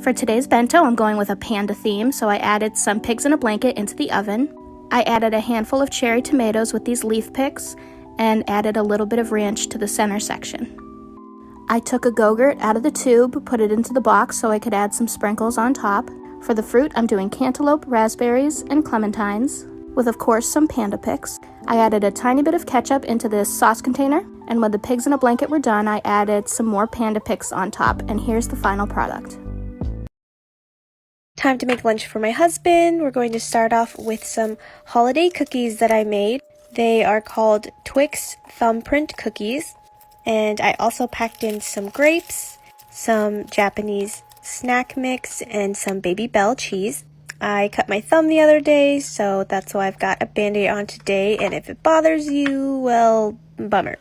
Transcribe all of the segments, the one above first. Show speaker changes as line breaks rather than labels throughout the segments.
For today's bento, I'm going with a panda theme, so I added some pigs in a blanket into the oven. I added a handful of cherry tomatoes with these leaf picks and added a little bit of ranch to the center section. I took a Go-Gurt out of the tube, put it into the box so I could add some sprinkles on top. For the fruit, I'm doing cantaloupe, raspberries, and clementines, with of course some panda picks. I added a tiny bit of ketchup into this sauce container, and when the pigs in a blanket were done, I added some more panda picks on top, and here's the final product.
Time to make lunch for my husband. We're going to start off with some holiday cookies that I made. They are called Twix Thumbprint Cookies. And I also packed in some grapes, some Japanese snack mix, and some Baby Bell cheese. I cut my thumb the other day, so that's why I've got a band-aid on today. And if it bothers you, well, bummer.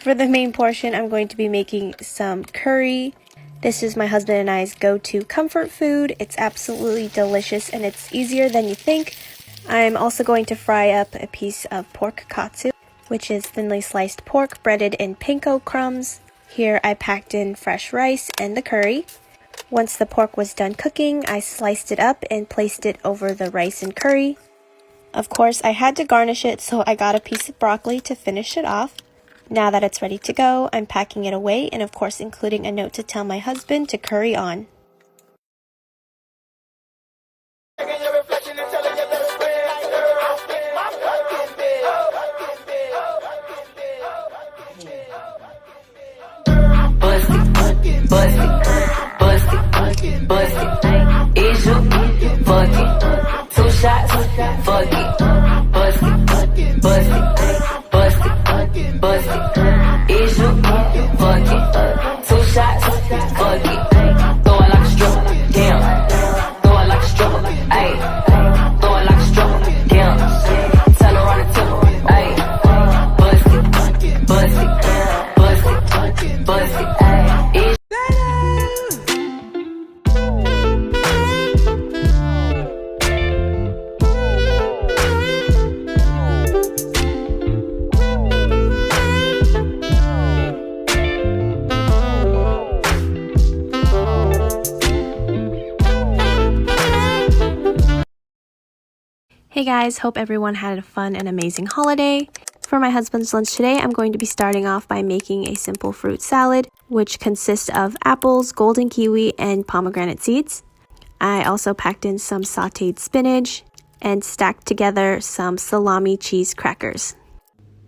For the main portion, I'm going to be making some curry. This is my husband and I's go-to comfort food. It's absolutely delicious and it's easier than you think. I'm also going to fry up a piece of pork katsu, which is thinly sliced pork breaded in panko crumbs. Here I packed in fresh rice and the curry. Once the pork was done cooking, I sliced it up and placed it over the rice and curry. Of course, I had to garnish it, so I got a piece of broccoli to finish it off. Now that it's ready to go, I'm packing it away and of course including a note to tell my husband to curry on. Hey guys, hope everyone had a fun and amazing holiday. For my husband's lunch today, I'm going to be starting off by making a simple fruit salad, which consists of apples, golden kiwi, and pomegranate seeds. I also packed in some sauteed spinach and stacked together some salami cheese crackers.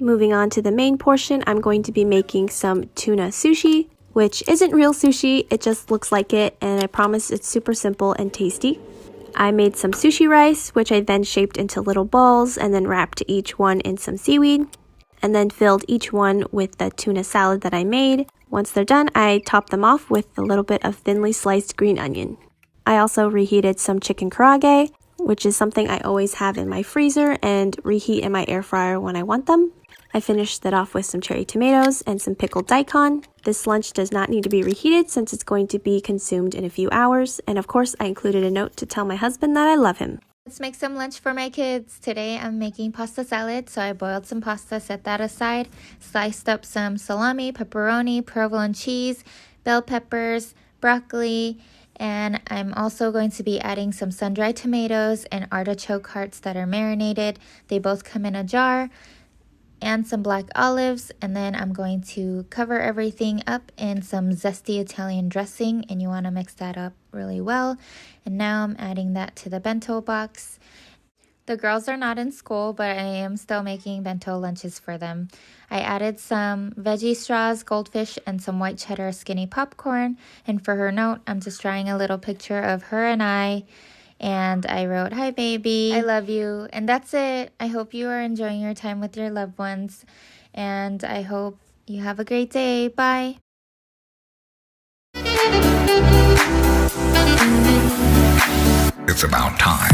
Moving on to the main portion, I'm going to be making some tuna sushi, which isn't real sushi, it just looks like it, and I promise it's super simple and tasty. I made some sushi rice, which I then shaped into little balls and then wrapped each one in some seaweed, and then filled each one with the tuna salad that I made. Once they're done, I top them off with a little bit of thinly sliced green onion. I also reheated some chicken karaage, which is something I always have in my freezer and reheat in my air fryer when I want them. I finished it off with some cherry tomatoes and some pickled daikon. This lunch does not need to be reheated since it's going to be consumed in a few hours. And of course, I included a note to tell my husband that I love him.
Let's make some lunch for my kids. Today I'm making pasta salad, so I boiled some pasta, set that aside, sliced up some salami, pepperoni, provolone cheese, bell peppers, broccoli, and I'm also going to be adding some sun-dried tomatoes and artichoke hearts that are marinated. They both come in a jar. And some black olives, and then I'm going to cover everything up in some zesty Italian dressing, and you want to mix that up really well. And now I'm adding that to the bento box. The girls are not in school, but I am still making bento lunches for them. I added some veggie straws, goldfish, and some white cheddar skinny popcorn. And for her note, I'm just drawing a little picture of her and I. And I wrote, "Hi baby, I love you." And that's it. I hope you are enjoying your time with your loved ones. And I hope you have a great day. Bye.
It's about time.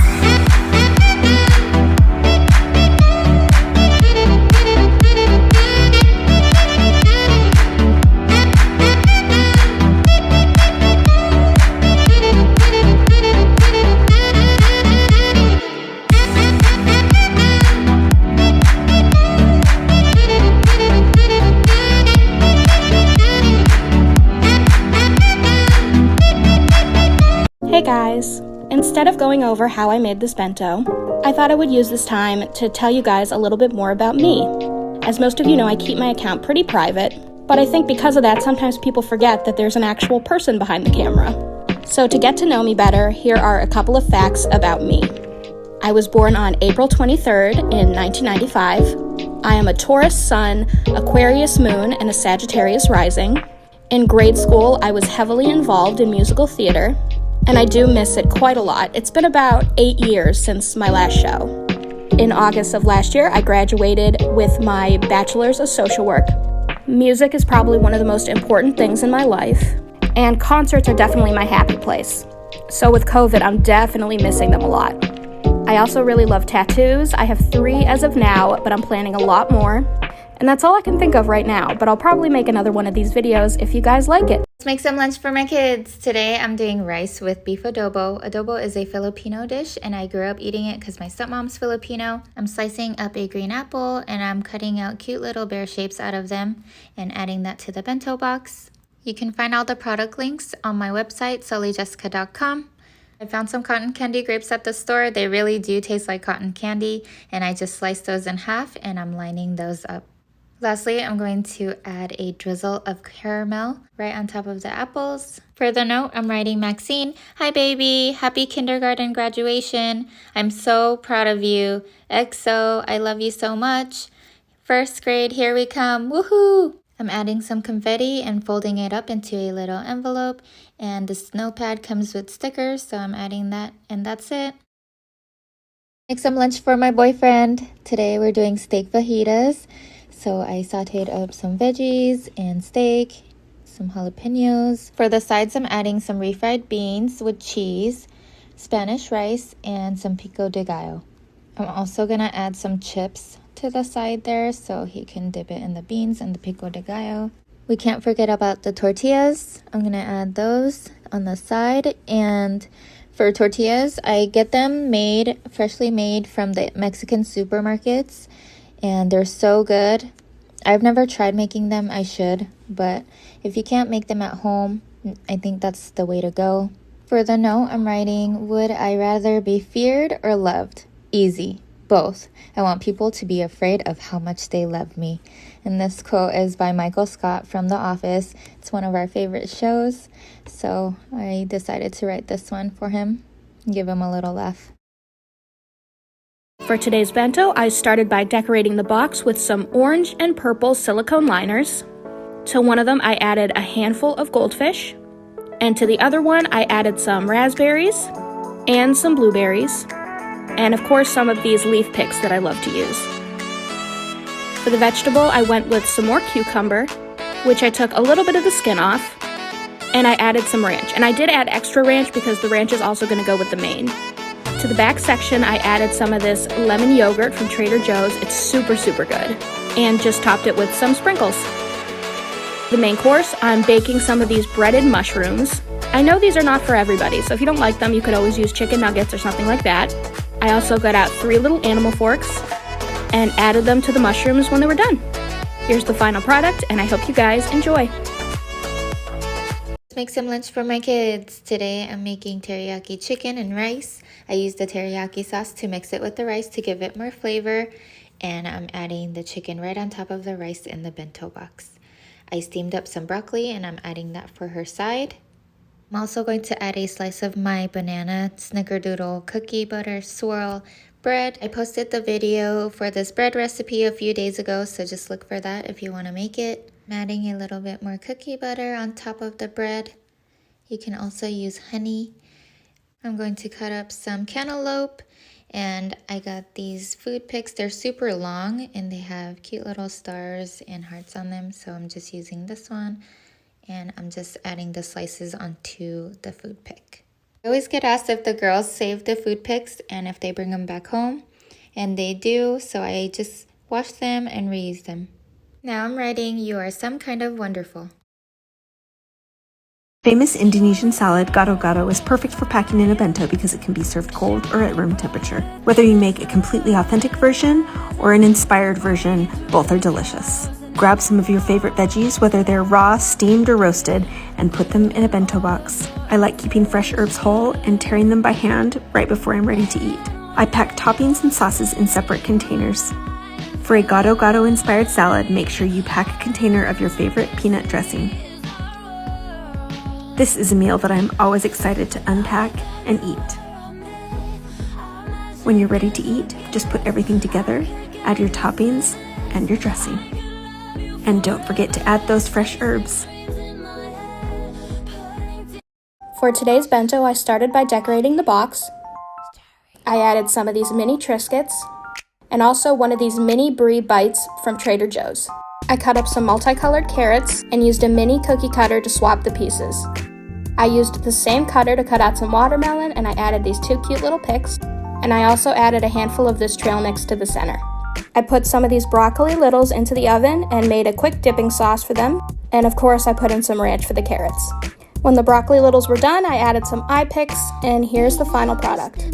Hey guys! Instead of going over how I made this bento, I thought I would use this time to tell you guys a little bit more about me. As most of you know, I keep my account pretty private, but I think because of that, sometimes people forget that there's an actual person behind the camera. So to get to know me better, here are a couple of facts about me. I was born on April 23rd in 1995. I am a Taurus sun, Aquarius moon, and a Sagittarius rising. In grade school, I was heavily involved in musical theater, and I do miss it quite a lot. It's been about 8 years since my last show. In August of last year, I graduated with my bachelor's of social work. Music is probably one of the most important things in my life, and concerts are definitely my happy place. So with COVID, I'm definitely missing them a lot. I also really love tattoos. I have 3 as of now, but I'm planning a lot more. And that's all I can think of right now, but I'll probably make another one of these videos if you guys like it.
Let's make some lunch for my kids. Today I'm doing rice with beef adobo. Adobo is a Filipino dish and I grew up eating it because my stepmom's Filipino. I'm slicing up a green apple and I'm cutting out cute little bear shapes out of them and adding that to the bento box. You can find all the product links on my website, sullyjessica.com. I found some cotton candy grapes at the store. They really do taste like cotton candy and I just sliced those in half and I'm lining those up. Lastly, I'm going to add a drizzle of caramel right on top of the apples. For the note, I'm writing Maxine, "Hi baby, happy kindergarten graduation. I'm so proud of you. XO, I love you so much. First grade, here we come, woohoo!" I'm adding some confetti and folding it up into a little envelope. And this notepad comes with stickers, so I'm adding that and that's it. Make some lunch for my boyfriend. Today we're doing steak fajitas. So I sauteed up some veggies and steak, some jalapenos. For the sides, I'm adding some refried beans with cheese, Spanish rice, and some pico de gallo. I'm also gonna add some chips to the side there so he can dip it in the beans and the pico de gallo. We can't forget about the tortillas. I'm gonna add those on the side. And for tortillas, I get them freshly made from the Mexican supermarkets. And they're so good. I've never tried making them. I should, but if you can't make them at home, I think that's the way to go. For the note, I'm writing, would I rather be feared or loved? Easy, both. I want people to be afraid of how much they love me. And this quote is by Michael Scott from The Office. It's one of our favorite shows, so I decided to write this one for him and give him a little laugh.
For today's bento, I started by decorating the box with some orange and purple silicone liners. To one of them, I added a handful of goldfish. And to the other one, I added some raspberries and some blueberries. And of course, some of these leaf picks that I love to use. For the vegetable, I went with some more cucumber, which I took a little bit of the skin off. And I added some ranch. And I did add extra ranch because the ranch is also going to go with the main. To the back section, I added some of this lemon yogurt from Trader Joe's. It's super, super good. And just topped it with some sprinkles. The main course, I'm baking some of these breaded mushrooms. I know these are not for everybody, so if you don't like them, you could always use chicken nuggets or something like that. I also got out 3 little animal forks and added them to the mushrooms when they were done. Here's the final product, and I hope you guys enjoy.
Make some lunch for my kids. Today I'm making teriyaki chicken and rice. I used the teriyaki sauce to mix it with the rice to give it more flavor. And I'm adding the chicken right on top of the rice in the bento box. I steamed up some broccoli and I'm adding that for her side. I'm also going to add a slice of my banana snickerdoodle cookie butter swirl bread. I posted the video for this bread recipe a few days ago, so just look for that if you want to make it. I'm adding a little bit more cookie butter on top of the bread. You can also use honey. I'm going to cut up some cantaloupe, and I got these food picks. They're super long and they have cute little stars and hearts on them, so I'm just using this one and I'm just adding the slices onto the food pick. I always get asked if the girls save the food picks and if they bring them back home, and they do, so I just wash them and reuse them. Now I'm writing, "You are some kind of wonderful."
Famous Indonesian salad, gado-gado, is perfect for packing in a bento because it can be served cold or at room temperature. Whether you make a completely authentic version or an inspired version, both are delicious. Grab some of your favorite veggies, whether they're raw, steamed, or roasted, and put them in a bento box. I like keeping fresh herbs whole and tearing them by hand right before I'm ready to eat. I pack toppings and sauces in separate containers. For a gado-gado inspired salad, make sure you pack a container of your favorite peanut dressing. This is a meal that I'm always excited to unpack and eat. When you're ready to eat, just put everything together, add your toppings and your dressing. And don't forget to add those fresh herbs.
For today's bento, I started by decorating the box. I added some of these mini Triscuits and also one of these mini brie bites from Trader Joe's. I cut up some multicolored carrots and used a mini cookie cutter to swap the pieces. I used the same cutter to cut out some watermelon, and I added these 2 cute little picks, and I also added a handful of this trail mix to the center. I put some of these broccoli littles into the oven and made a quick dipping sauce for them, and of course I put in some ranch for the carrots. When the broccoli littles were done, I added some eye picks, and here's the final product.